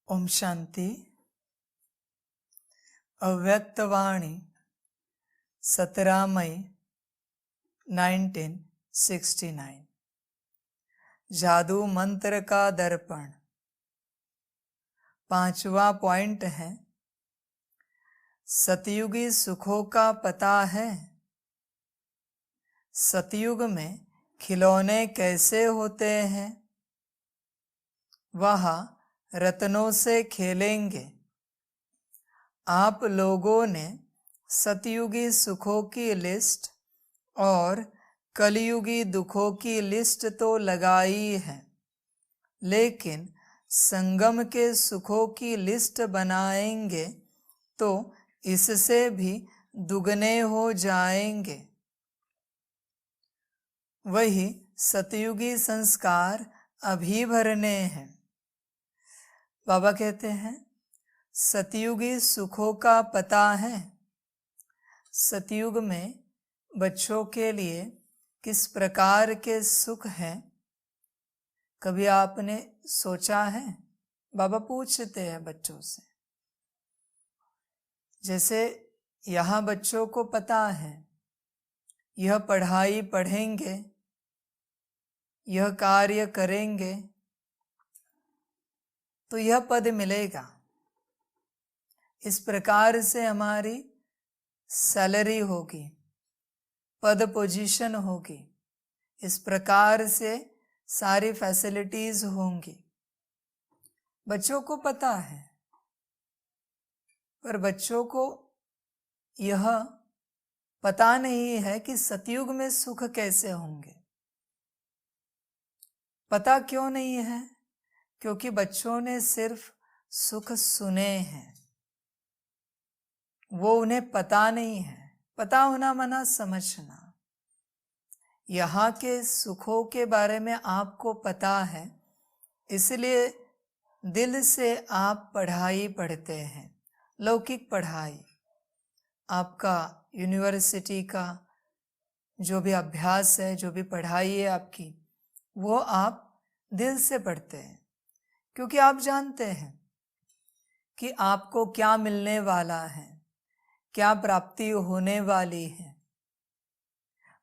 ओम शांति। अव्यक्तवाणी 17 मई 1969। जादू मंत्र का दर्पण। 5वां पॉइंट है, सतयुगी सुखों का पता है। सतयुग में खिलौने कैसे होते हैं, वहाँ रत्नों से खेलेंगे। आप लोगों ने सतयुगी सुखों की लिस्ट और कलयुगी दुखों की लिस्ट तो लगाई है, लेकिन संगम के सुखों की लिस्ट बनाएंगे तो इससे भी दुगने हो जाएंगे। वही सतयुगी संस्कार अभी भरने हैं। बाबा कहते हैं, सतयुगी सुखों का पता है। सतयुग में बच्चों के लिए किस प्रकार के सुख हैं, कभी आपने सोचा है? बाबा पूछते हैं बच्चों से। जैसे यहाँ बच्चों को पता है, यह पढ़ाई पढ़ेंगे, यह कार्य करेंगे तो यह पद मिलेगा। इस प्रकार से हमारी सैलरी होगी, पद पोजीशन होगी, इस प्रकार से सारी फैसिलिटीज होंगी। बच्चों को पता है, पर बच्चों को यह पता नहीं है कि सतयुग में सुख कैसे होंगे। पता क्यों नहीं है? क्योंकि बच्चों ने सिर्फ सुख सुने हैं, वो उन्हें पता नहीं है। पता होना मना समझना। यहाँ के सुखों के बारे में आपको पता है, इसलिए दिल से आप पढ़ाई पढ़ते हैं। लौकिक पढ़ाई, आपका यूनिवर्सिटी का जो भी अभ्यास है, जो भी पढ़ाई है आपकी, वो आप दिल से पढ़ते हैं, क्योंकि आप जानते हैं कि आपको क्या मिलने वाला है, क्या प्राप्ति होने वाली है।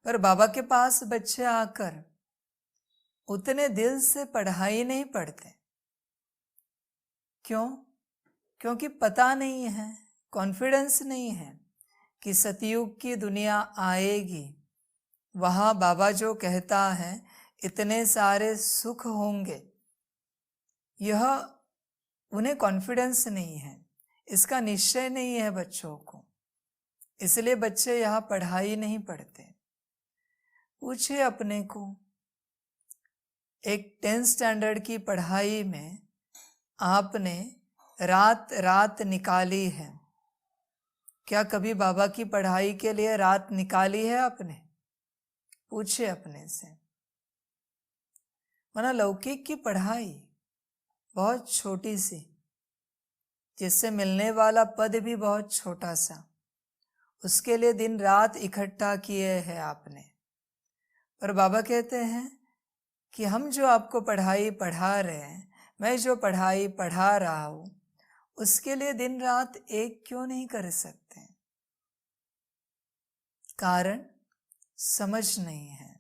पर बाबा के पास बच्चे आकर उतने दिल से पढ़ाई नहीं पढ़ते। क्यों? क्योंकि पता नहीं है, कॉन्फिडेंस नहीं है कि सतयुग की दुनिया आएगी, वहाँ बाबा जो कहता है इतने सारे सुख होंगे, यह उन्हें कॉन्फिडेंस नहीं है, इसका निश्चय नहीं है बच्चों को। इसलिए बच्चे यहाँ पढ़ाई नहीं पढ़ते। पूछिए अपने को, एक 10th स्टैंडर्ड की पढ़ाई में आपने रात रात निकाली है। क्या कभी बाबा की पढ़ाई के लिए रात निकाली है आपने? पूछिए अपने से। वरना लौकिक की पढ़ाई बहुत छोटी सी, जिससे मिलने वाला पद भी बहुत छोटा सा, उसके लिए दिन रात इकट्ठा किए हैं आपने। पर बाबा कहते हैं कि हम जो आपको पढ़ाई पढ़ा रहे हैं, मैं जो पढ़ाई पढ़ा रहा हूं, उसके लिए दिन रात एक क्यों नहीं कर सकते? कारण समझ नहीं है।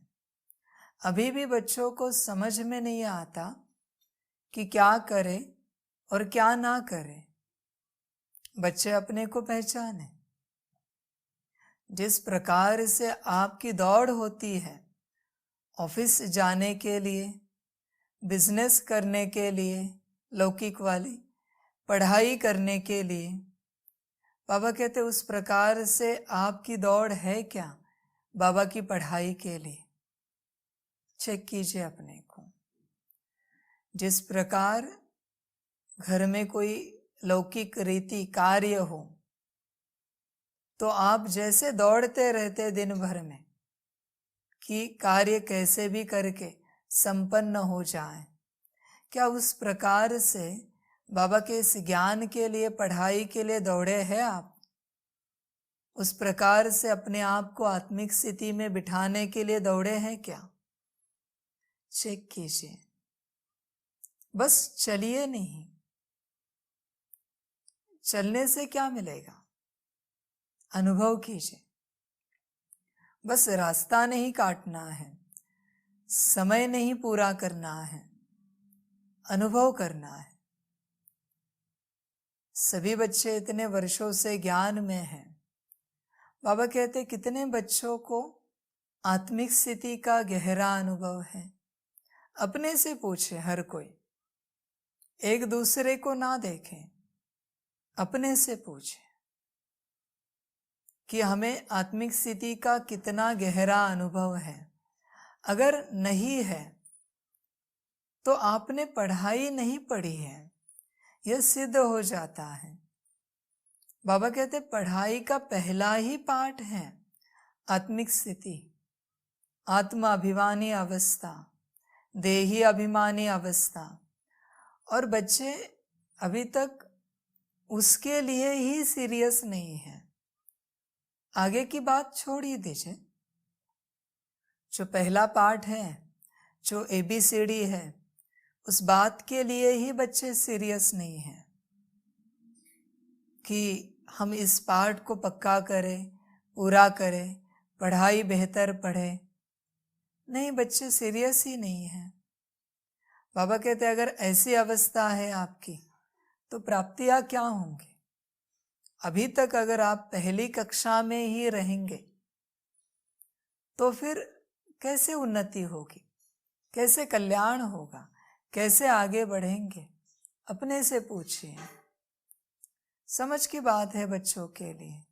अभी भी बच्चों को समझ में नहीं आता कि क्या करे और क्या ना करे। बच्चे अपने को पहचाने। जिस प्रकार से आपकी दौड़ होती है ऑफिस जाने के लिए, बिजनेस करने के लिए, लौकिक वाली पढ़ाई करने के लिए, बाबा कहते उस प्रकार से आपकी दौड़ है क्या बाबा की पढ़ाई के लिए? चेक कीजिए अपने को। जिस प्रकार घर में कोई लौकिक रीति कार्य हो, तो आप जैसे दौड़ते रहते दिन भर में कि कार्य कैसे भी करके संपन्न हो जाए, क्या उस प्रकार से बाबा के इस ज्ञान के लिए, पढ़ाई के लिए दौड़े हैं आप? उस प्रकार से अपने आप को आत्मिक स्थिति में बिठाने के लिए दौड़े हैं क्या? चेक कीजिए। बस चलिए नहीं, चलने से क्या मिलेगा? अनुभव कीजिए। बस रास्ता नहीं काटना है, समय नहीं पूरा करना है, अनुभव करना है। सभी बच्चे इतने वर्षों से ज्ञान में हैं। बाबा कहते कितने बच्चों को आत्मिक स्थिति का गहरा अनुभव है। अपने से पूछे हर कोई, एक दूसरे को ना देखें, अपने से पूछे कि हमें आत्मिक स्थिति का कितना गहरा अनुभव है। अगर नहीं है तो आपने पढ़ाई नहीं पढ़ी है, यह सिद्ध हो जाता है। बाबा कहते पढ़ाई का पहला ही पाठ है आत्मिक स्थिति, आत्माभिमानी अवस्था, देही अभिमानी अवस्था। और बच्चे अभी तक उसके लिए ही सीरियस नहीं है। आगे की बात छोड़ ही दीजिए। जो पहला पाठ है, जो ABCD है, उस बात के लिए ही बच्चे सीरियस नहीं हैं कि हम इस पाठ को पक्का करें, पूरा करें, पढ़ाई बेहतर पढ़ें। नहीं, बच्चे सीरियस ही नहीं हैं। बाबा कहते अगर ऐसी अवस्था है आपकी तो प्राप्तियां क्या होंगी? अभी तक अगर आप पहली कक्षा में ही रहेंगे तो फिर कैसे उन्नति होगी, कैसे कल्याण होगा, कैसे आगे बढ़ेंगे? अपने से पूछिए। समझ की बात है बच्चों के लिए,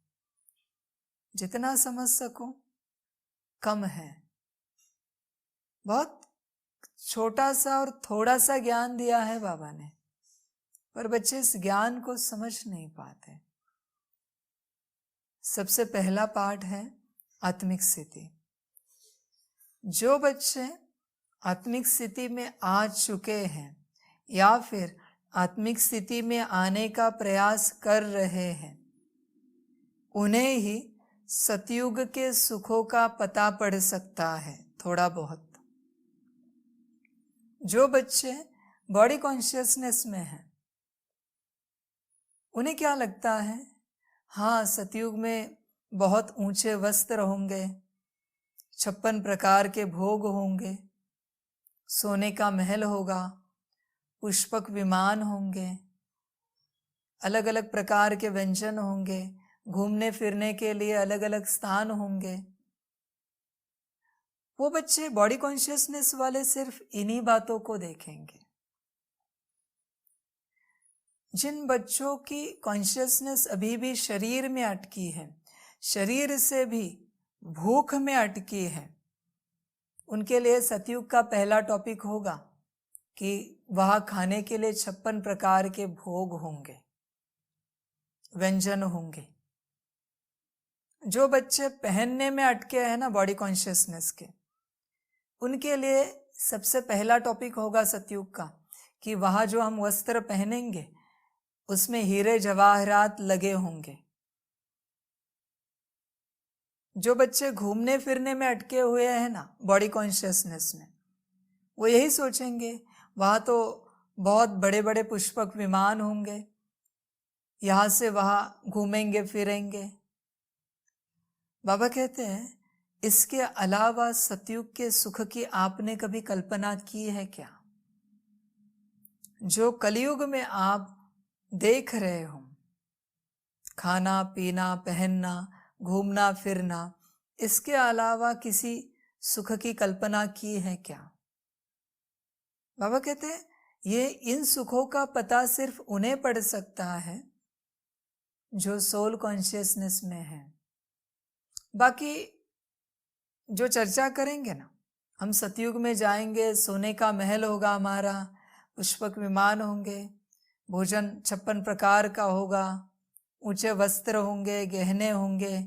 जितना समझ सको कम है। बहुत छोटा सा और थोड़ा सा ज्ञान दिया है बाबा ने, पर बच्चे इस ज्ञान को समझ नहीं पाते। सबसे पहला पाठ है आत्मिक स्थिति। जो बच्चे आत्मिक स्थिति में आ चुके हैं या फिर आत्मिक स्थिति में आने का प्रयास कर रहे हैं, उन्हें ही सतयुग के सुखों का पता पड़ सकता है थोड़ा बहुत। जो बच्चे बॉडी कॉन्शियसनेस में हैं, उन्हें क्या लगता है, हाँ सतयुग में बहुत ऊंचे वस्त्र होंगे, 56 प्रकार के भोग होंगे, सोने का महल होगा, पुष्पक विमान होंगे, अलग अलग प्रकार के व्यंजन होंगे, घूमने फिरने के लिए अलग अलग स्थान होंगे। वो बच्चे बॉडी कॉन्शियसनेस वाले सिर्फ इन्हीं बातों को देखेंगे। जिन बच्चों की कॉन्शियसनेस अभी भी शरीर में अटकी है, शरीर से भी भूख में अटकी है, उनके लिए सतयुग का पहला टॉपिक होगा कि वहां खाने के लिए 56 प्रकार के भोग होंगे, व्यंजन होंगे। जो बच्चे पहनने में अटके हैं ना बॉडी कॉन्शियसनेस के, उनके लिए सबसे पहला टॉपिक होगा सतयुग का कि वहां जो हम वस्त्र पहनेंगे उसमें हीरे जवाहरात लगे होंगे। जो बच्चे घूमने फिरने में अटके हुए हैं ना बॉडी कॉन्शियसनेस में, वो यही सोचेंगे वहां तो बहुत बड़े बड़े पुष्पक विमान होंगे, यहां से वहां घूमेंगे फिरेंगे। बाबा कहते हैं इसके अलावा सतयुग के सुख की आपने कभी कल्पना की है क्या? जो कलयुग में आप देख रहे हो, खाना पीना पहनना घूमना फिरना, इसके अलावा किसी सुख की कल्पना की है क्या? बाबा कहते हैं ये इन सुखों का पता सिर्फ उन्हें पड़ सकता है जो सोल कॉन्शियसनेस में है। बाकी जो चर्चा करेंगे ना, हम सतयुग में जाएंगे, सोने का महल होगा हमारा, पुष्पक विमान होंगे, भोजन 56 प्रकार का होगा, ऊंचे वस्त्र होंगे, गहने होंगे।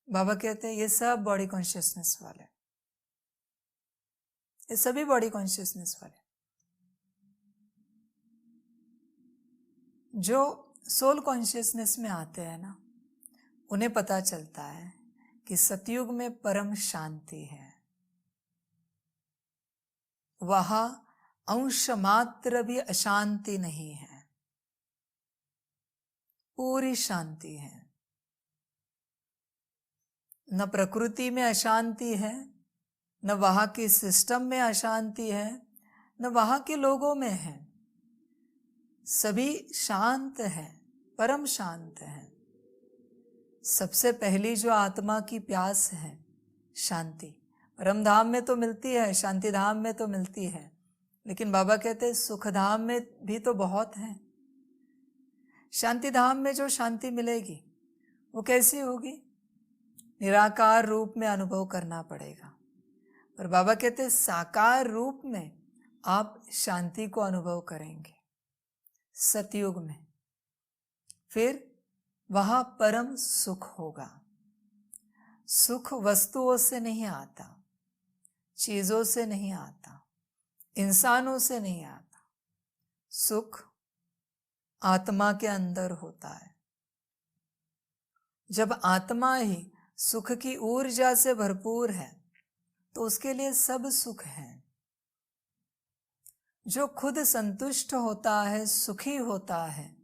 बाबा कहते हैं ये सब बॉडी कॉन्शियसनेस वाले, ये सभी बॉडी कॉन्शियसनेस वाले। जो सोल कॉन्शियसनेस में आते हैं ना, उन्हें पता चलता है कि सतयुग में परम शांति है, वहां अंश मात्र भी अशांति नहीं है। पूरी शांति है। न प्रकृति में अशांति है, न वहाँ के सिस्टम में अशांति है, न वहाँ के लोगों में है। सभी शांत है, परम शांत है। सबसे पहली जो आत्मा की प्यास है शांति, परम धाम में तो मिलती है, शांति धाम में तो मिलती है, लेकिन बाबा कहते हैं सुख धाम में भी तो बहुत है। शांति धाम में जो शांति मिलेगी वो कैसी होगी? निराकार रूप में अनुभव करना पड़ेगा। पर बाबा कहते हैं साकार रूप में आप शांति को अनुभव करेंगे सतयुग में। फिर वहाँ परम सुख होगा। सुख वस्तुओं से नहीं आता, चीजों से नहीं आता, इंसानों से नहीं आता। सुख आत्मा के अंदर होता है। जब आत्मा ही सुख की ऊर्जा से भरपूर है तो उसके लिए सब सुख है। जो खुद संतुष्ट होता है, सुखी होता है,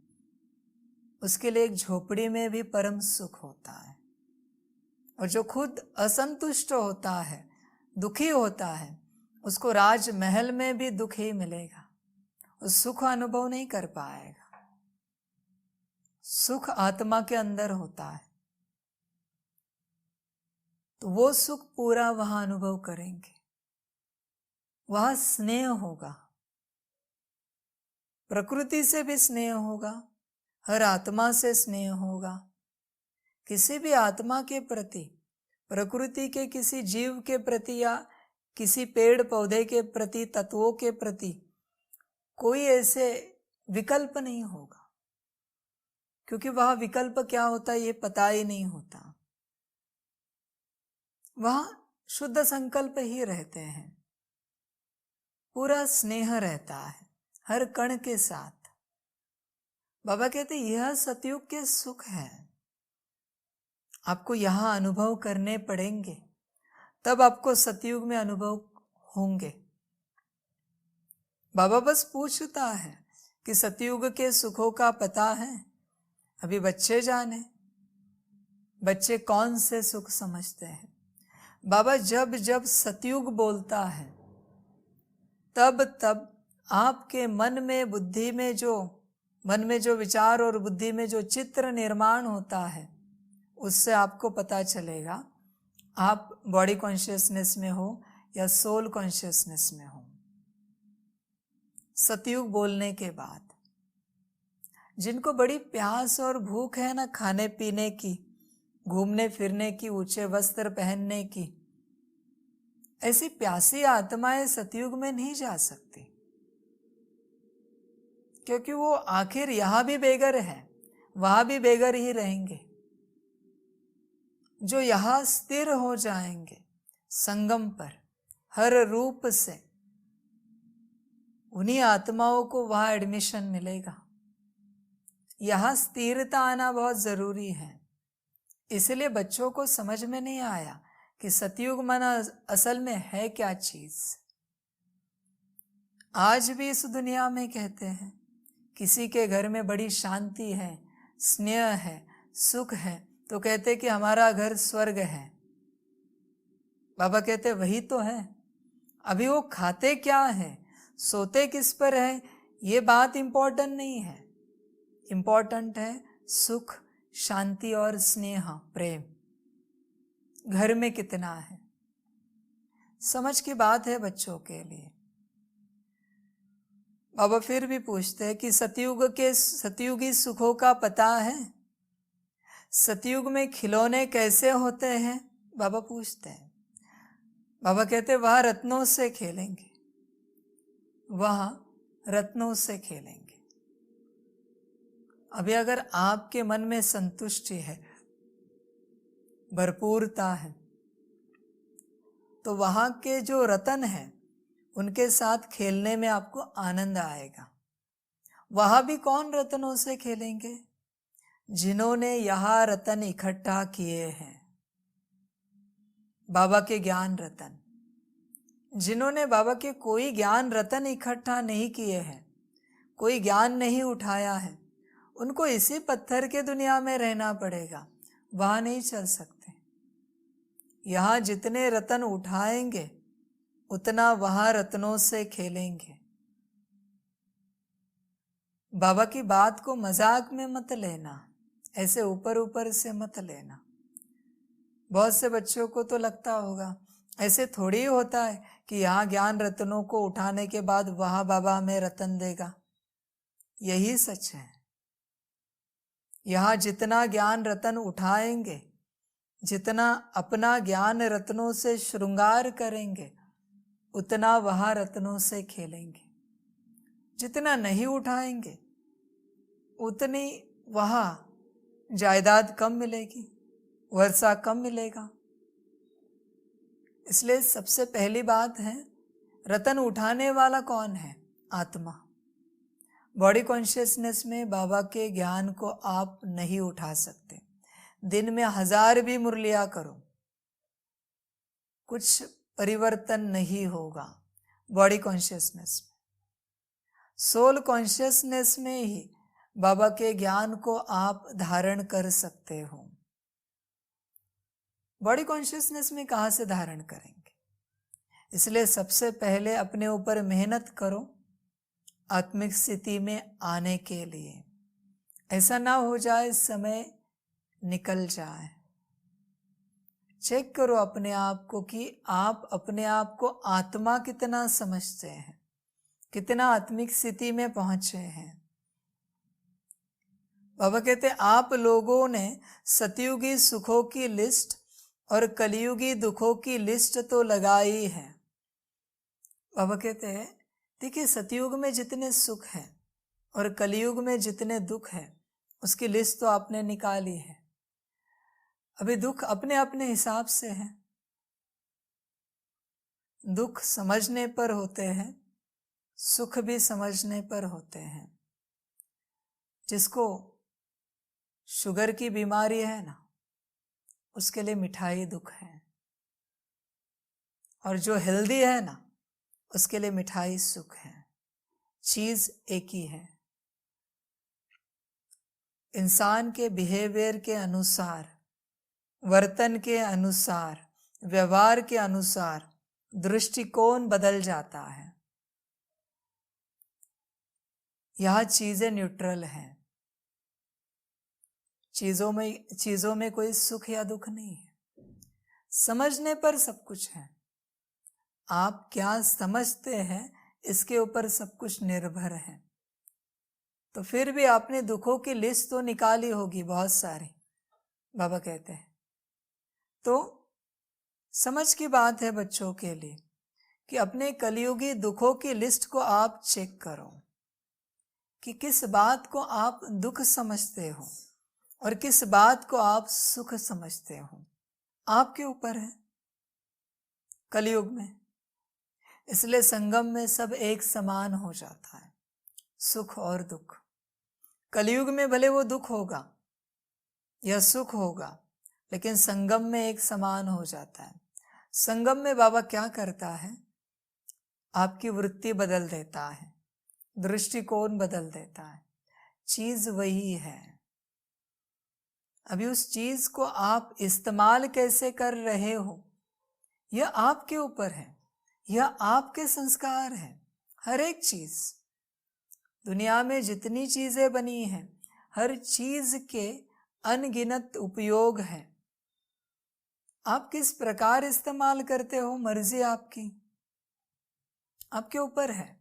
उसके लिए एक झोपड़ी में भी परम सुख होता है। और जो खुद असंतुष्ट होता है, दुखी होता है, उसको राजमहल में भी दुख ही मिलेगा, उस सुख अनुभव नहीं कर पाएगा। सुख आत्मा के अंदर होता है तो वो सुख पूरा वहां अनुभव करेंगे। वहां स्नेह होगा, प्रकृति से भी स्नेह होगा, हर आत्मा से स्नेह होगा। किसी भी आत्मा के प्रति, प्रकृति के किसी जीव के प्रति या किसी पेड़ पौधे के प्रति, तत्वों के प्रति कोई ऐसे विकल्प नहीं होगा, क्योंकि वह विकल्प क्या होता है ये पता ही नहीं होता। वहां शुद्ध संकल्प ही रहते हैं, पूरा स्नेह रहता है हर कण के साथ। बाबा कहते यह सतयुग के सुख है। आपको यहां अनुभव करने पड़ेंगे, तब आपको सतयुग में अनुभव होंगे। बाबा बस पूछता है कि सतयुग के सुखों का पता है? अभी बच्चे जाने, बच्चे कौन से सुख समझते हैं। बाबा जब जब सतयुग बोलता है तब तब आपके मन में, बुद्धि में जो विचार और बुद्धि में जो चित्र निर्माण होता है, उससे आपको पता चलेगा आप बॉडी कॉन्शियसनेस में हो या सोल कॉन्शियसनेस में हो। सतयुग बोलने के बाद जिनको बड़ी प्यास और भूख है ना खाने पीने की, घूमने फिरने की, ऊंचे वस्त्र पहनने की, ऐसी प्यासी आत्माएं सतयुग में नहीं जा सकती, क्योंकि वो आखिर यहां भी बेघर है, वहां भी बेघर ही रहेंगे। जो यहां स्थिर हो जाएंगे संगम पर हर रूप से, उन्हीं आत्माओं को वहां एडमिशन मिलेगा। यहां स्थिरता आना बहुत जरूरी है। इसलिए बच्चों को समझ में नहीं आया कि सतयुग माना असल में है क्या चीज। आज भी इस दुनिया में कहते हैं किसी के घर में बड़ी शांति है, स्नेह है, सुख है, तो कहते कि हमारा घर स्वर्ग है। बाबा कहते वही तो है। अभी वो खाते क्या है, सोते किस पर है, ये बात इंपॉर्टेंट नहीं है। इंपॉर्टेंट है सुख, शांति और स्नेह, प्रेम घर में कितना है। समझ की बात है बच्चों के लिए। बाबा फिर भी पूछते हैं कि सतयुगी सुखों का पता है? सतयुग में खिलौने कैसे होते हैं? बाबा पूछते हैं। बाबा कहते वह रत्नों से खेलेंगे, वह रत्नों से खेलेंगे। अभी अगर आपके मन में संतुष्टि है, भरपूरता है, तो वहां के जो रतन हैं उनके साथ खेलने में आपको आनंद आएगा। वहां भी कौन रत्नों से खेलेंगे? जिन्होंने यहां रतन इकट्ठा किए हैं, बाबा के ज्ञान रतन। जिन्होंने बाबा के कोई ज्ञान रतन इकट्ठा नहीं किए हैं, कोई ज्ञान नहीं उठाया है, उनको इसी पत्थर के दुनिया में रहना पड़ेगा, वहां नहीं चल सकते। यहाँ जितने रत्न उठाएंगे उतना वहां रत्नों से खेलेंगे। बाबा की बात को मजाक में मत लेना, ऐसे ऊपर ऊपर से मत लेना। बहुत से बच्चों को तो लगता होगा ऐसे थोड़ी होता है कि यहाँ ज्ञान रत्नों को उठाने के बाद वहां बाबा हमें रतन देगा। यही सच है। यहाँ जितना ज्ञान रतन उठाएंगे, जितना अपना ज्ञान रत्नों से श्रृंगार करेंगे, उतना वहां रत्नों से खेलेंगे। जितना नहीं उठाएंगे उतनी वहां जायदाद कम मिलेगी, वर्षा कम मिलेगा। इसलिए सबसे पहली बात है, रतन उठाने वाला कौन है? आत्मा। बॉडी कॉन्शियसनेस में बाबा के ज्ञान को आप नहीं उठा सकते। दिन में 1000 भी मुरलिया करो, कुछ परिवर्तन नहीं होगा बॉडी कॉन्शियसनेस में। सोल कॉन्शियसनेस में ही बाबा के ज्ञान को आप धारण कर सकते हो। बॉडी कॉन्शियसनेस में कहाँ से धारण करेंगे? इसलिए सबसे पहले अपने ऊपर मेहनत करो आत्मिक स्थिति में आने के लिए। ऐसा ना हो जाए समय निकल जाए। चेक करो अपने आप को कि आप अपने आप को आत्मा कितना समझते हैं, कितना आत्मिक स्थिति में पहुंचे हैं। बाबा कहते आप लोगों ने सतयुगी सुखों की लिस्ट और कलयुगी दुखों की लिस्ट तो लगाई है। बाबा कहते हैं देखिए, सतयुग में जितने सुख हैं और कलयुग में जितने दुख हैं उसकी लिस्ट तो आपने निकाली है। अभी दुख अपने अपने हिसाब से हैं। दुख समझने पर होते हैं, सुख भी समझने पर होते हैं। जिसको शुगर की बीमारी है ना, उसके लिए मिठाई दुख है, और जो हेल्दी है ना, उसके लिए मिठाई सुख है। चीज एक ही है। इंसान के बिहेवियर के अनुसार, वर्तन के अनुसार, व्यवहार के अनुसार दृष्टिकोण बदल जाता है। यह चीजें न्यूट्रल हैं। चीजों में कोई सुख या दुख नहीं है। समझने पर सब कुछ है। आप क्या समझते हैं इसके ऊपर सब कुछ निर्भर है। तो फिर भी आपने दुखों की लिस्ट तो निकाली होगी बहुत सारी, बाबा कहते हैं। तो समझ की बात है बच्चों के लिए कि अपने कलयुगी दुखों की लिस्ट को आप चेक करो कि किस बात को आप दुख समझते हो और किस बात को आप सुख समझते हो। आपके ऊपर है कलयुग में। इसलिए संगम में सब एक समान हो जाता है, सुख और दुख। कलयुग में भले वो दुख होगा या सुख होगा, लेकिन संगम में एक समान हो जाता है। संगम में बाबा क्या करता है? आपकी वृत्ति बदल देता है, दृष्टिकोण बदल देता है। चीज वही है। अभी उस चीज को आप इस्तेमाल कैसे कर रहे हो, यह आपके ऊपर है, यह आपके संस्कार है। हर एक चीज, दुनिया में जितनी चीजें बनी हैं, हर चीज के अनगिनत उपयोग हैं। आप किस प्रकार इस्तेमाल करते हो, मर्जी आपकी, आपके ऊपर है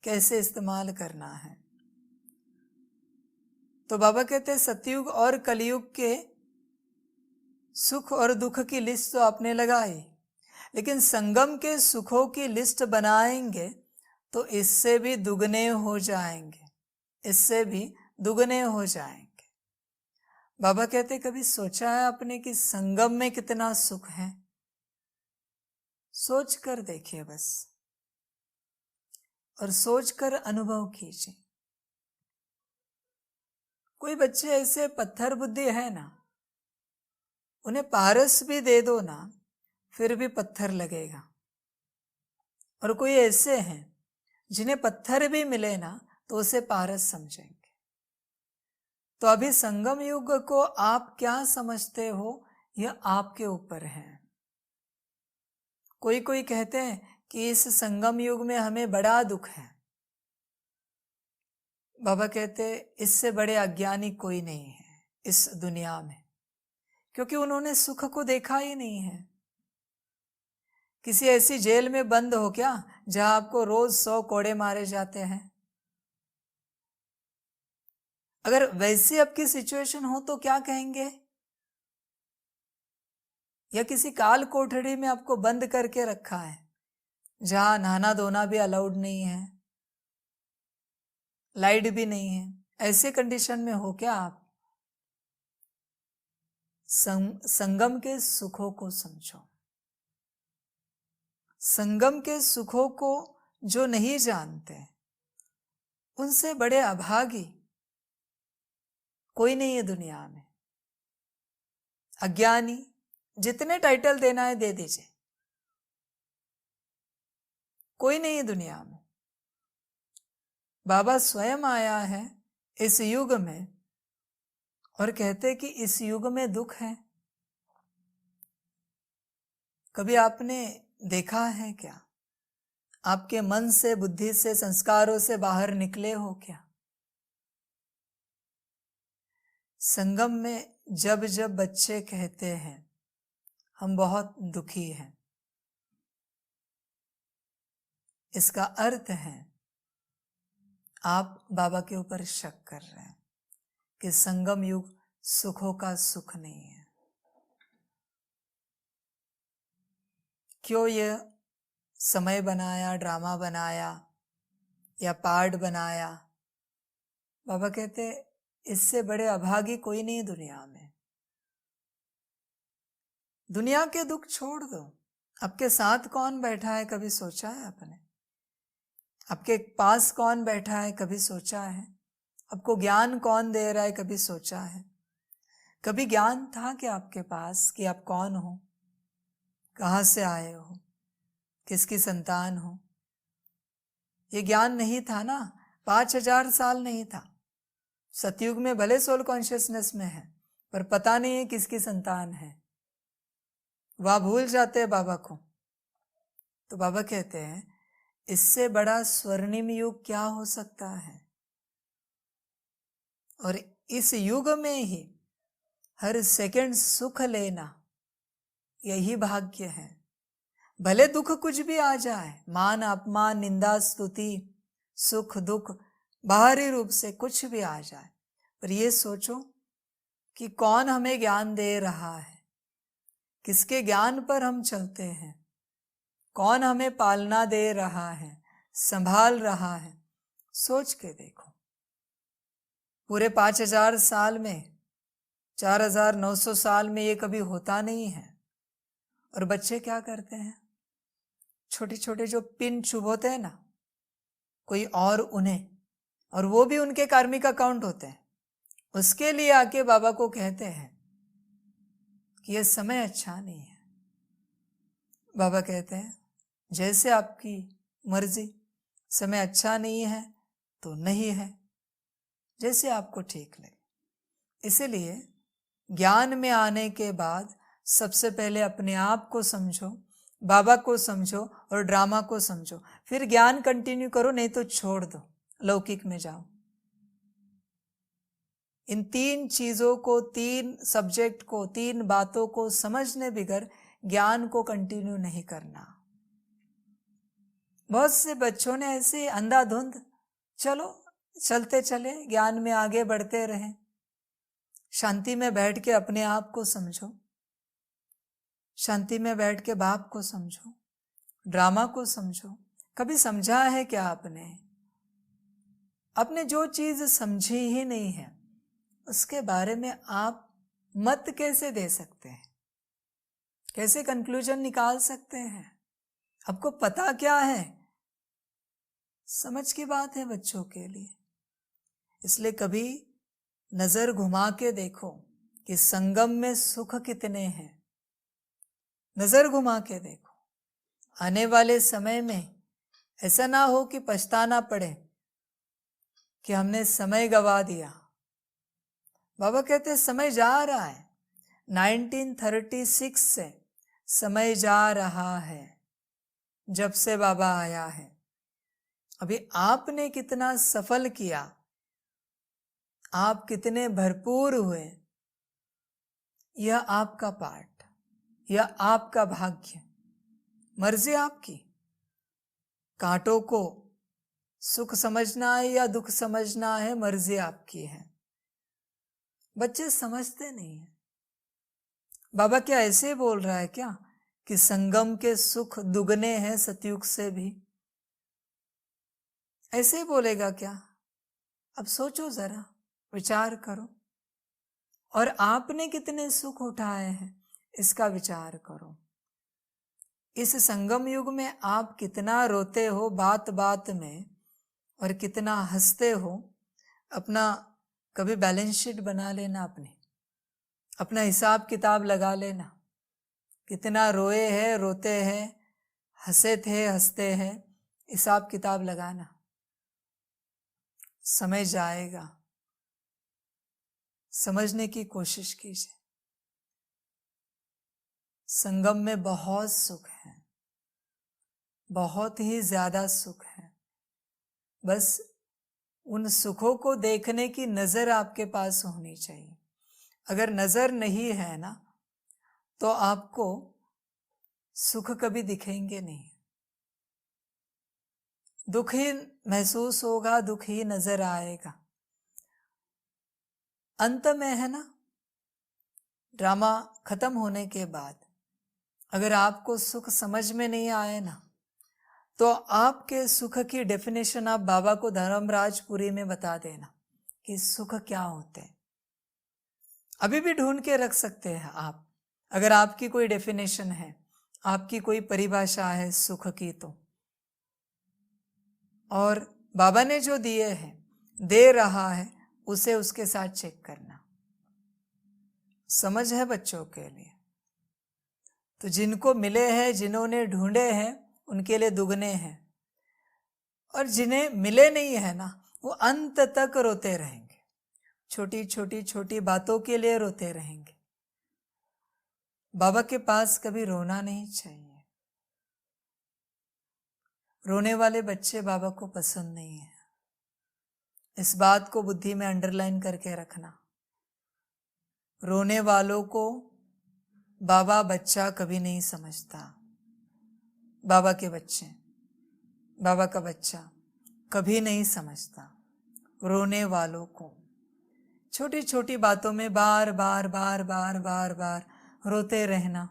कैसे इस्तेमाल करना है। तो बाबा कहते हैं सतयुग और कलयुग के सुख और दुख की लिस्ट तो आपने लगाई, लेकिन संगम के सुखों की लिस्ट बनाएंगे तो इससे भी दुगने हो जाएंगे, इससे भी दुगने हो जाएंगे। बाबा कहते कभी सोचा है आपने कि संगम में कितना सुख है? सोच कर देखिए बस, और सोच कर अनुभव कीजिए। कोई बच्चे ऐसे पत्थर बुद्धि है ना, उन्हें पारस भी दे दो ना, फिर भी पत्थर लगेगा। और कोई ऐसे हैं जिन्हें पत्थर भी मिले ना तो उसे पारस समझेंगे। तो अभी संगम युग को आप क्या समझते हो, यह आपके ऊपर है। कोई कोई कहते हैं कि इस संगम युग में हमें बड़ा दुख है। बाबा कहते इससे बड़े अज्ञानी कोई नहीं है इस दुनिया में, क्योंकि उन्होंने सुख को देखा ही नहीं है। किसी ऐसी जेल में बंद हो क्या जहां आपको रोज 100 कोड़े मारे जाते हैं? अगर वैसी आपकी सिचुएशन हो तो क्या कहेंगे? या किसी काल कोठरी में आपको बंद करके रखा है जहां नहाना धोना भी अलाउड नहीं है, लाइट भी नहीं है, ऐसे कंडीशन में हो क्या आप? संगम के सुखों को समझो। संगम के सुखों को जो नहीं जानते उनसे बड़े अभागी कोई नहीं है दुनिया में। अज्ञानी, जितने टाइटल देना है दे दीजिए, कोई नहीं है दुनिया में। बाबा स्वयं आया है इस युग में और कहते कि इस युग में दुख है। कभी आपने देखा है क्या? आपके मन से, बुद्धि से, संस्कारों से बाहर निकले हो क्या? संगम में जब जब बच्चे कहते हैं हम बहुत दुखी हैं, इसका अर्थ है आप बाबा के ऊपर शक कर रहे हैं कि संगम युग सुखों का सुख नहीं है। क्यों ये समय बनाया, ड्रामा बनाया या पार्ट बनाया? बाबा कहते इससे बड़े अभागी कोई नहीं दुनिया में। दुनिया के दुख छोड़ दो। आपके साथ कौन बैठा है कभी सोचा है आपने? आपके पास कौन बैठा है कभी सोचा है? आपको ज्ञान कौन दे रहा है कभी सोचा है? कभी ज्ञान था कि आपके पास कि आप कौन हो, कहां से आए हो, किसकी संतान हो? ये ज्ञान नहीं था ना। 5000 साल नहीं था। सतयुग में भले सोल कॉन्शियसनेस में है, पर पता नहीं है किसकी संतान है। वह भूल जाते हैं बाबा को। तो बाबा कहते हैं इससे बड़ा स्वर्णिम युग क्या हो सकता है? और इस युग में ही हर सेकंड सुख लेना यही भाग्य है। भले दुख कुछ भी आ जाए, मान अपमान, निंदा, स्तुति, सुख दुख, बाहरी रूप से कुछ भी आ जाए, पर ये सोचो कि कौन हमें ज्ञान दे रहा है, किसके ज्ञान पर हम चलते हैं, कौन हमें पालना दे रहा है, संभाल रहा है। सोच के देखो। पूरे 5000 साल में, 4900 साल में ये कभी होता नहीं है। और बच्चे क्या करते हैं? छोटे छोटे जो पिन चुभोते हैं ना कोई और उन्हें, और वो भी उनके कार्मिक अकाउंट होते हैं, उसके लिए आके बाबा को कहते हैं कि ये समय अच्छा नहीं है। बाबा कहते हैं जैसे आपकी मर्जी, समय अच्छा नहीं है तो नहीं है, जैसे आपको ठीक लगे। इसीलिए ज्ञान में आने के बाद सबसे पहले अपने आप को समझो, बाबा को समझो और ड्रामा को समझो, फिर ज्ञान कंटिन्यू करो, नहीं तो छोड़ दो, लौकिक में जाओ। इन 3 चीजों को, 3 सब्जेक्ट को, 3 बातों को समझने बगैर ज्ञान को कंटिन्यू नहीं करना। बहुत से बच्चों ने ऐसे अंधाधुंध चलो चलते चले, ज्ञान में आगे बढ़ते रहे। शांति में बैठ के अपने आप को समझो, शांति में बैठ के बाप को समझो, ड्रामा को समझो। कभी समझा है क्या आपने? आपने जो चीज समझी ही नहीं है उसके बारे में आप मत कैसे दे सकते हैं? कैसे कंक्लूजन निकाल सकते हैं? आपको पता क्या है? समझ की बात है बच्चों के लिए। इसलिए कभी नजर घुमा के देखो कि संगम में सुख कितने हैं। नजर घुमा के देखो। आने वाले समय में ऐसा ना हो कि पछताना पड़े कि हमने समय गवा दिया। बाबा कहते हैं समय जा रहा है, 1936 से समय जा रहा है, जब से बाबा आया है। अभी आपने कितना सफल किया, आप कितने भरपूर हुए, यह आपका पाठ, यह आपका भाग्य, मर्जी आपकी। कांटों को सुख समझना है या दुख समझना है, मर्जी आपकी है। बच्चे समझते नहीं है। बाबा क्या ऐसे बोल रहा है क्या कि संगम के सुख दुगने हैं सतयुग से भी? ऐसे ही बोलेगा क्या? अब सोचो जरा, विचार करो, और आपने कितने सुख उठाए हैं इसका विचार करो। इस संगम युग में आप कितना रोते हो बात बात में, और कितना हंसते हो। अपना कभी बैलेंस शीट बना लेना, अपना हिसाब किताब लगा लेना, कितना रोए हैं, रोते हैं, हंसे थे, हंसते हैं, हिसाब किताब लगाना। समय जाएगा, समझने की कोशिश कीजिए। संगम में बहुत सुख है, बहुत ही ज्यादा सुख है। बस उन सुखों को देखने की नजर आपके पास होनी चाहिए। अगर नजर नहीं है ना, तो आपको सुख कभी दिखेंगे नहीं। दुख ही महसूस होगा, दुख ही नजर आएगा। अंत में है ना, ड्रामा खत्म होने के बाद अगर आपको सुख समझ में नहीं आए ना, तो आपके सुख की डेफिनेशन आप बाबा को धर्मराजपुरी में बता देना कि सुख क्या होते हैं। अभी भी ढूंढ के रख सकते हैं आप, अगर आपकी कोई डेफिनेशन है, आपकी कोई परिभाषा है सुख की तो। और बाबा ने जो दिए हैं, दे रहा है, उसे उसके साथ चेक करना। समझ है बच्चों के लिए? तो जिनको मिले हैं, जिन्होंने ढूंढे हैं, उनके लिए दुगने हैं। और जिन्हें मिले नहीं है ना, वो अंत तक रोते रहेंगे, छोटी छोटी छोटी बातों के लिए रोते रहेंगे। बाबा के पास कभी रोना नहीं चाहिए। रोने वाले बच्चे बाबा को पसंद नहीं है। इस बात को बुद्धि में अंडरलाइन करके रखना। रोने वालों को बाबा बच्चा कभी नहीं समझता। बाबा के बच्चे, बाबा का बच्चा कभी नहीं समझता रोने वालों को। छोटी छोटी बातों में बार बार बार बार बार बार रोते रहना।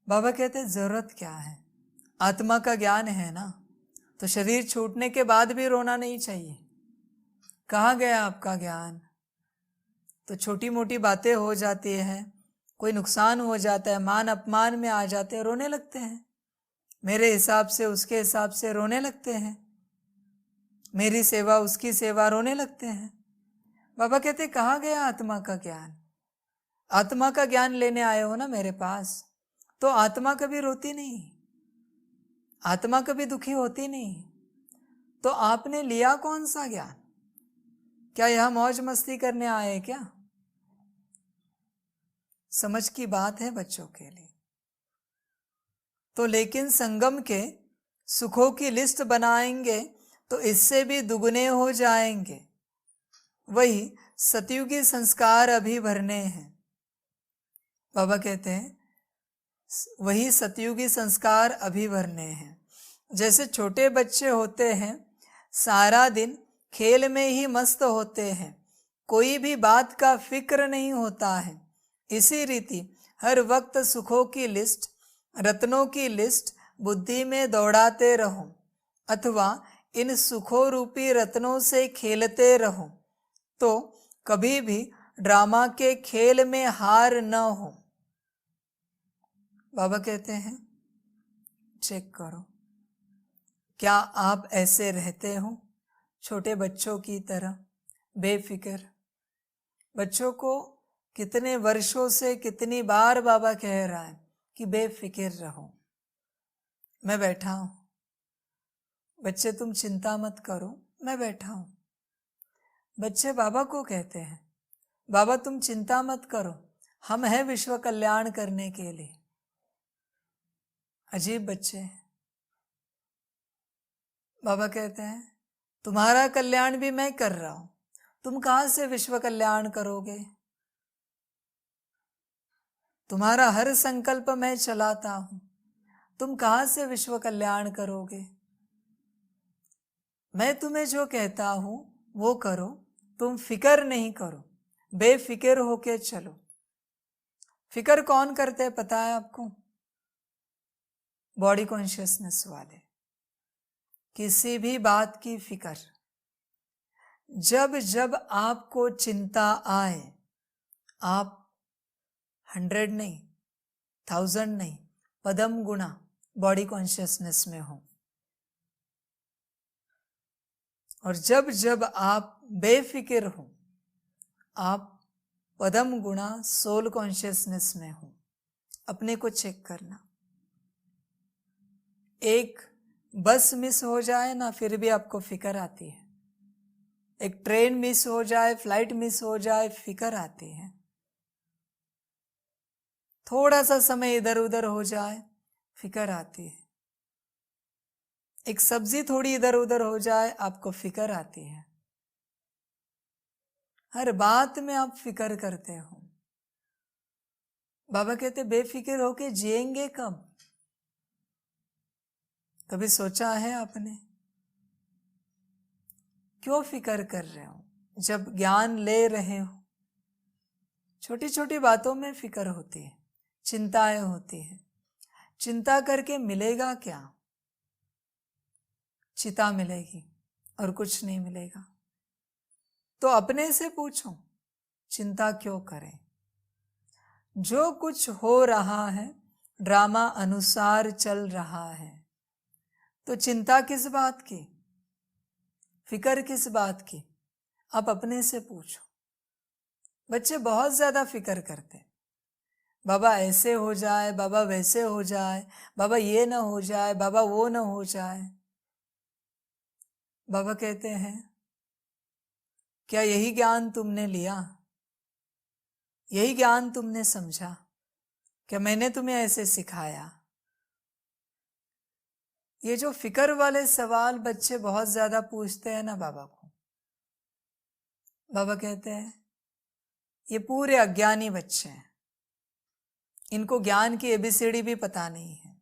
बाबा कहते जरूरत क्या है? आत्मा का ज्ञान है ना, तो शरीर छूटने के बाद भी रोना नहीं चाहिए। कहाँ गया आपका ज्ञान? तो छोटी मोटी बातें हो जाती है, कोई नुकसान हो जाता है, मान अपमान में आ जाते हैं, रोने लगते हैं। मेरे हिसाब से उसके हिसाब से रोने लगते हैं, मेरी सेवा उसकी सेवा, रोने लगते हैं। बाबा कहते कहाँ गया आत्मा का ज्ञान? आत्मा का ज्ञान लेने आए हो ना मेरे पास, तो आत्मा कभी रोती नहीं, आत्मा कभी दुखी होती नहीं। तो आपने लिया कौन सा ज्ञान? क्या यह मौज मस्ती करने आए क्या? समझ की बात है बच्चों के लिए। तो लेकिन संगम के सुखों की लिस्ट बनाएंगे तो इससे भी दुगने हो जाएंगे। वही सतयुगी संस्कार अभी भरने हैं। बाबा कहते हैं वही सतयुगी संस्कार अभी भरने हैं। जैसे छोटे बच्चे होते हैं, सारा दिन खेल में ही मस्त होते हैं, कोई भी बात का फिक्र नहीं होता है। इसी रीति हर वक्त सुखों की लिस्ट, रत्नों की लिस्ट बुद्धि में दौड़ाते रहो, अथवा इन सुखों रूपी रत्नों से खेलते रहो, तो कभी भी ड्रामा के खेल में हार न हो। बाबा कहते हैं चेक करो, क्या आप ऐसे रहते हो छोटे बच्चों की तरह बेफिक्र? बच्चों को कितने वर्षों से कितनी बार बाबा कह रहा है कि बेफिक्र रहो, मैं बैठा हूं, बच्चे तुम चिंता मत करो, मैं बैठा हूं। बच्चे बाबा को कहते हैं बाबा तुम चिंता मत करो, हम हैं विश्व कल्याण करने के लिए। अजीब बच्चे हैं। बाबा कहते हैं तुम्हारा कल्याण भी मैं कर रहा हूं, तुम कहां से विश्व कल्याण करोगे? तुम्हारा हर संकल्प मैं चलाता हूं, तुम कहां से विश्व कल्याण करोगे? मैं तुम्हें जो कहता हूं वो करो, तुम फिक्र नहीं करो, बेफिक्र होके चलो। फिक्र कौन करते हैं पता है आपको? बॉडी कॉन्शियसनेस वाले। किसी भी बात की फिक्र, जब जब आपको चिंता आए, आप 100 नहीं, 1000 नहीं, पदम गुना बॉडी कॉन्शियसनेस में हो। और जब जब आप बेफिक्र हो, आप पदम गुना सोल कॉन्शियसनेस में हो। अपने को चेक करना। एक बस मिस हो जाए ना, फिर भी आपको फिक्र आती है। एक ट्रेन मिस हो जाए, फ्लाइट मिस हो जाए, फिक्र आती है। थोड़ा सा समय इधर उधर हो जाए, फिक्र आती है। एक सब्जी थोड़ी इधर उधर हो जाए, आपको फिक्र आती है। हर बात में आप फिक्र करते हो। बाबा कहते बेफिक्र होके जिएंगे कब? कभी सोचा है आपने? क्यों फिक्र कर रहे हो जब ज्ञान ले रहे हो? छोटी छोटी बातों में फिक्र होती है, चिंताएं होती है। चिंता करके मिलेगा क्या? चिता मिलेगी और कुछ नहीं मिलेगा। तो अपने से पूछो, चिंता क्यों करें? जो कुछ हो रहा है ड्रामा अनुसार चल रहा है, तो चिंता किस बात की, फिक्र किस बात की? आप अपने से पूछो। बच्चे बहुत ज्यादा फिक्र करते, बाबा ऐसे हो जाए, बाबा वैसे हो जाए, बाबा ये ना हो जाए, बाबा वो ना हो जाए। बाबा कहते हैं क्या यही ज्ञान तुमने लिया? यही ज्ञान तुमने समझा? क्या मैंने तुम्हें ऐसे सिखाया? ये जो फिक्र वाले सवाल बच्चे बहुत ज्यादा पूछते हैं ना बाबा को, बाबा कहते हैं ये पूरे अज्ञानी बच्चे हैं। इनको ज्ञान की एबीसीडी भी पता नहीं है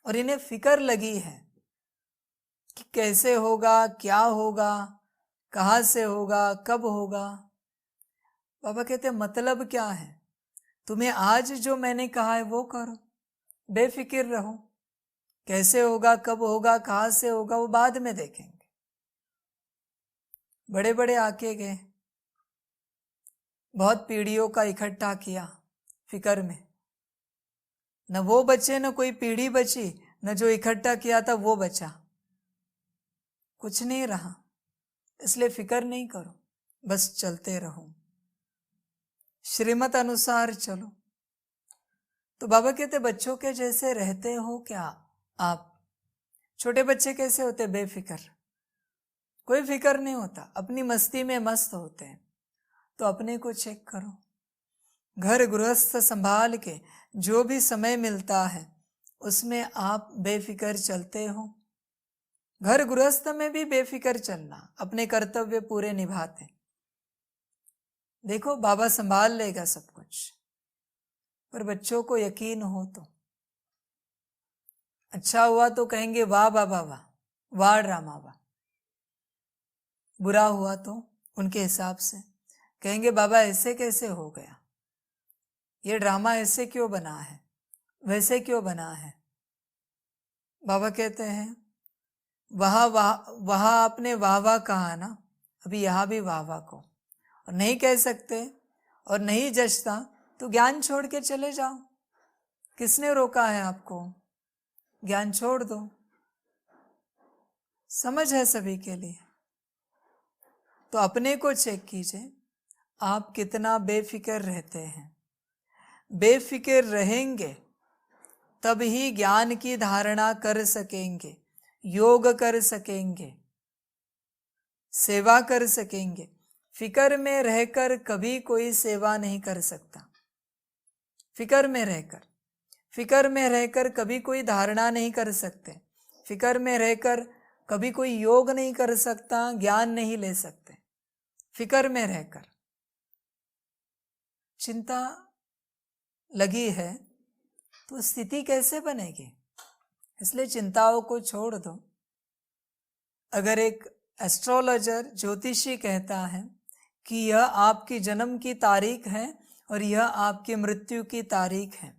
और इन्हें फिक्र लगी है कि कैसे होगा, क्या होगा, कहां से होगा, कब होगा। बाबा कहते हैं मतलब क्या है? तुम्हें आज जो मैंने कहा है वो करो, बेफिक्र रहो। कैसे होगा, कब होगा, कहां से होगा, वो बाद में देखेंगे। बड़े बड़े आके गए, बहुत पीढ़ियों का इकट्ठा किया फिक्र में, न वो बचे न कोई पीढ़ी बची, न जो इकट्ठा किया था वो बचा, कुछ नहीं रहा। इसलिए फिक्र नहीं करो, बस चलते रहो, श्रीमत अनुसार चलो। तो बाबा कहते बच्चों के जैसे रहते हो क्या आप? छोटे बच्चे कैसे होते? बेफिक्र, कोई फिक्र नहीं होता, अपनी मस्ती में मस्त होते हैं। तो अपने को चेक करो। घर गृहस्थ संभाल के जो भी समय मिलता है उसमें आप बेफिक्र चलते हो। घर गृहस्थ में भी बेफिक्र चलना, अपने कर्तव्य पूरे निभाते। देखो बाबा संभाल लेगा सब कुछ, पर बच्चों को यकीन हो तो। अच्छा हुआ तो कहेंगे वाह बाबा वाह, वाह ड्रामा वाह। बुरा हुआ तो उनके हिसाब से कहेंगे बाबा ऐसे कैसे हो गया, ये ड्रामा ऐसे क्यों बना है, वैसे क्यों बना है। बाबा कहते हैं वहां वहां आपने वाह वाह कहा ना, अभी यहां भी वाह वाह को। और नहीं कह सकते और नहीं जचता तो ज्ञान छोड़ के चले जाओ। किसने रोका है आपको? ज्ञान छोड़ दो। समझ है सभी के लिए। तो अपने को चेक कीजिए, आप कितना बेफिक्र रहते हैं। बेफिक्र रहेंगे तब ही ज्ञान की धारणा कर सकेंगे, योग कर सकेंगे, सेवा कर सकेंगे। फिकर में रहकर कभी कोई सेवा नहीं कर सकता। फिकर में रहकर कभी कोई धारणा नहीं कर सकते। फिकर में रहकर कभी कोई योग नहीं कर सकता, ज्ञान नहीं ले सकते। फिकर में रहकर चिंता लगी है तो स्थिति कैसे बनेगी? इसलिए चिंताओं को छोड़ दो। अगर एक एस्ट्रोलॉजर ज्योतिषी कहता है कि यह आपकी जन्म की तारीख है और यह आपकी मृत्यु की तारीख है,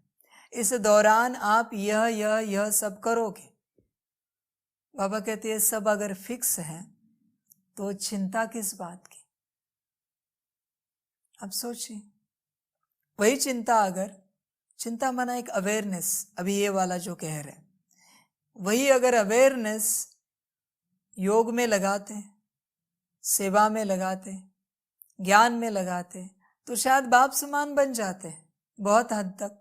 इस दौरान आप यह सब करोगे, बाबा कहते हैं सब अगर फिक्स है तो चिंता किस बात की? अब सोचिए, वही चिंता माना एक अवेयरनेस, अभी ये वाला जो कह रहे हैं, वही अगर अवेयरनेस योग में लगाते, सेवा में लगाते, ज्ञान में लगाते, तो शायद बाप समान बन जाते बहुत हद तक,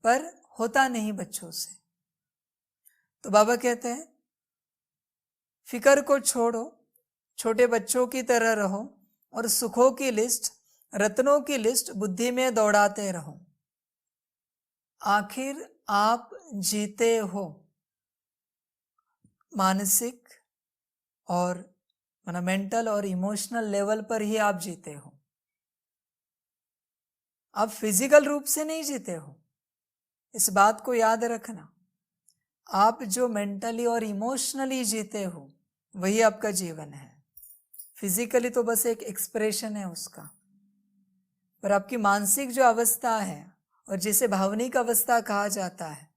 पर होता नहीं बच्चों से। तो बाबा कहते हैं फिकर को छोड़ो, छोटे बच्चों की तरह रहो और सुखों की लिस्ट, रत्नों की लिस्ट बुद्धि में दौड़ाते रहो। आखिर आप जीते हो, मानसिक और मेंटल और इमोशनल लेवल पर ही आप जीते हो। आप फिजिकल रूप से नहीं जीते हो, इस बात को याद रखना। आप जो मेंटली और इमोशनली जीते हो वही आपका जीवन है। फिजिकली तो बस एक एक्सप्रेशन है उसका, पर आपकी मानसिक जो अवस्था है और जिसे भावनिक अवस्था कहा जाता है,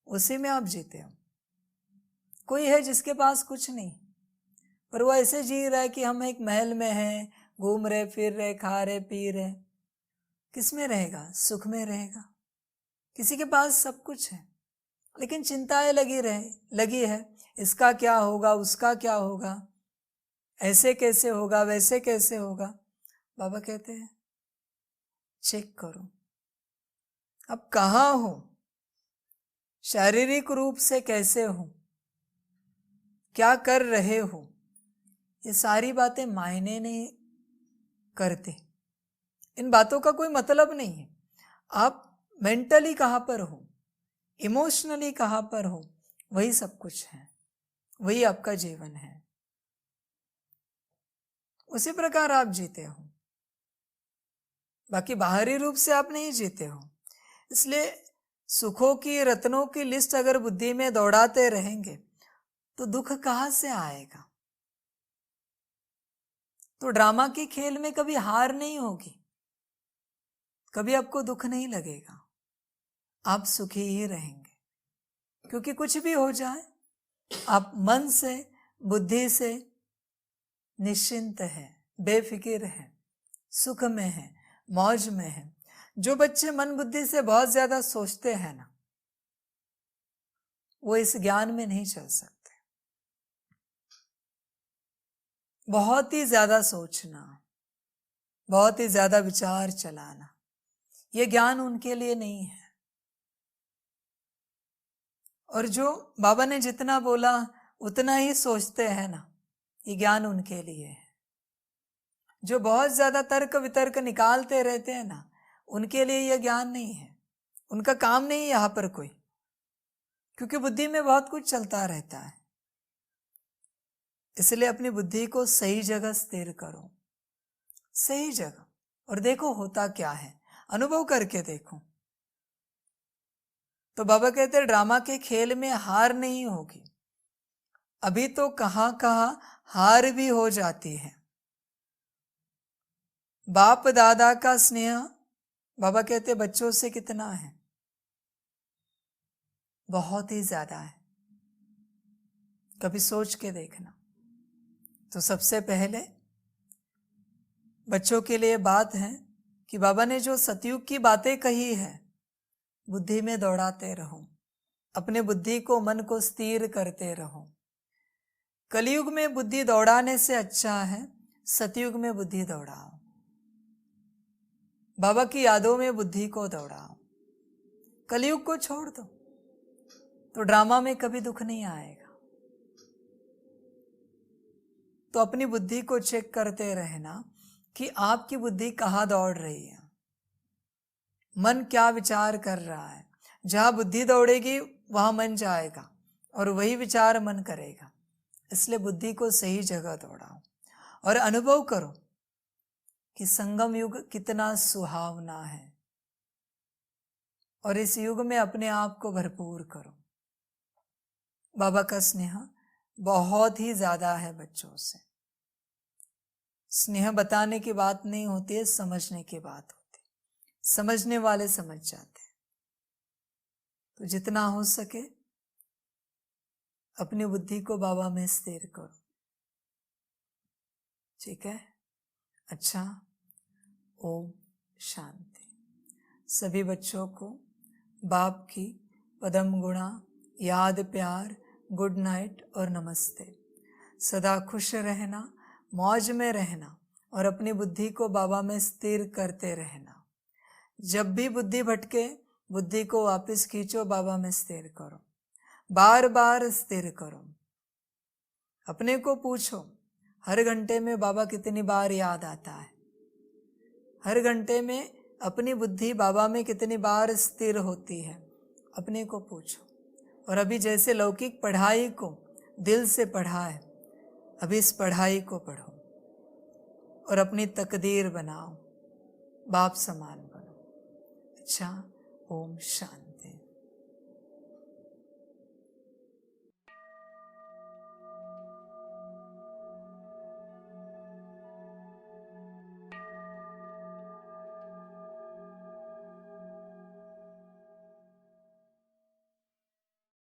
उसी में आप जीते हो। कोई है जिसके पास कुछ नहीं, पर वो ऐसे जी रहा है कि हम एक महल में हैं, घूम रहे, फिर रहे, खा रहे, पी रहे। किस में रहेगा? सुख में रहेगा। किसी के पास सब कुछ है लेकिन चिंताएं लगी है, इसका क्या होगा, उसका क्या होगा, ऐसे कैसे होगा, वैसे कैसे होगा। बाबा कहते हैं चेक करो अब कहाँ हो, शारीरिक रूप से कैसे हो, क्या कर रहे हो। ये सारी बातें मायने नहीं करते, इन बातों का कोई मतलब नहीं है। आप मेंटली कहाँ पर हो, इमोशनली कहाँ पर हो, वही सब कुछ है, वही आपका जीवन है। उसी प्रकार आप जीते हो, बाकी बाहरी रूप से आप नहीं जीते हो। इसलिए सुखों की, रत्नों की लिस्ट अगर बुद्धि में दौड़ाते रहेंगे तो दुख कहाँ से आएगा? तो ड्रामा के खेल में कभी हार नहीं होगी, कभी आपको दुख नहीं लगेगा, आप सुखी ही रहेंगे। क्योंकि कुछ भी हो जाए आप मन से, बुद्धि से निश्चिंत है, बेफिक्र है, सुख में है, मौज में है। जो बच्चे मन बुद्धि से बहुत ज्यादा सोचते हैं ना, वो इस ज्ञान में नहीं चल सकते। बहुत ही ज्यादा सोचना, बहुत ही ज्यादा विचार चलाना, ये ज्ञान उनके लिए नहीं है। और जो बाबा ने जितना बोला उतना ही सोचते हैं ना, ये ज्ञान उनके लिए है। जो बहुत ज्यादा तर्क वितर्क निकालते रहते हैं ना, उनके लिए यह ज्ञान नहीं है, उनका काम नहीं है यहाँ पर कोई, क्योंकि बुद्धि में बहुत कुछ चलता रहता है। इसलिए अपनी बुद्धि को सही जगह स्थिर करो, सही जगह, और देखो होता क्या है, अनुभव करके देखो। तो बाबा कहते हैं ड्रामा के खेल में हार नहीं होगी। अभी तो कहाँ कहाँ हार भी हो जाती है। बाप दादा का स्नेह बाबा कहते बच्चों से कितना है? बहुत ही ज्यादा है। कभी सोच के देखना। तो सबसे पहले बच्चों के लिए बात है कि बाबा ने जो सतयुग की बातें कही है, बुद्धि में दौड़ाते रहो, अपने बुद्धि को, मन को स्थिर करते रहो। कलयुग में बुद्धि दौड़ाने से अच्छा है सतयुग में बुद्धि दौड़ाओ, बाबा की यादों में बुद्धि को दौड़ाओ। कलयुग को छोड़ दो तो ड्रामा में कभी दुख नहीं आएगा। तो अपनी बुद्धि को चेक करते रहना कि आपकी बुद्धि कहाँ दौड़ रही है, मन क्या विचार कर रहा है। जहाँ बुद्धि दौड़ेगी वहाँ मन जाएगा और वही विचार मन करेगा। इसलिए बुद्धि को सही जगह दौड़ाओ और अनुभव करो कि संगम युग कितना सुहावना है, और इस युग में अपने आप को भरपूर करो। बाबा का स्नेह बहुत ही ज्यादा है बच्चों से। स्नेह बताने की बात नहीं होती है, समझने की बात होती है। समझने वाले समझ जाते हैं। तो जितना हो सके अपनी बुद्धि को बाबा में स्थिर करो। ठीक है? अच्छा, ओम शांति। सभी बच्चों को बाप की पदम गुणा याद, प्यार, गुड नाइट और नमस्ते। सदा खुश रहना, मौज में रहना और अपनी बुद्धि को बाबा में स्थिर करते रहना। जब भी बुद्धि भटके बुद्धि को वापस खींचो, बाबा में स्थिर करो, बार बार स्थिर करो। अपने को पूछो, हर घंटे में बाबा कितनी बार याद आता है? हर घंटे में अपनी बुद्धि बाबा में कितनी बार स्थिर होती है? अपने को पूछो। और अभी जैसे लौकिक पढ़ाई को दिल से पढ़ा है, अभी इस पढ़ाई को पढ़ो और अपनी तकदीर बनाओ, बाप समान बनो। अच्छा, ओम शांति।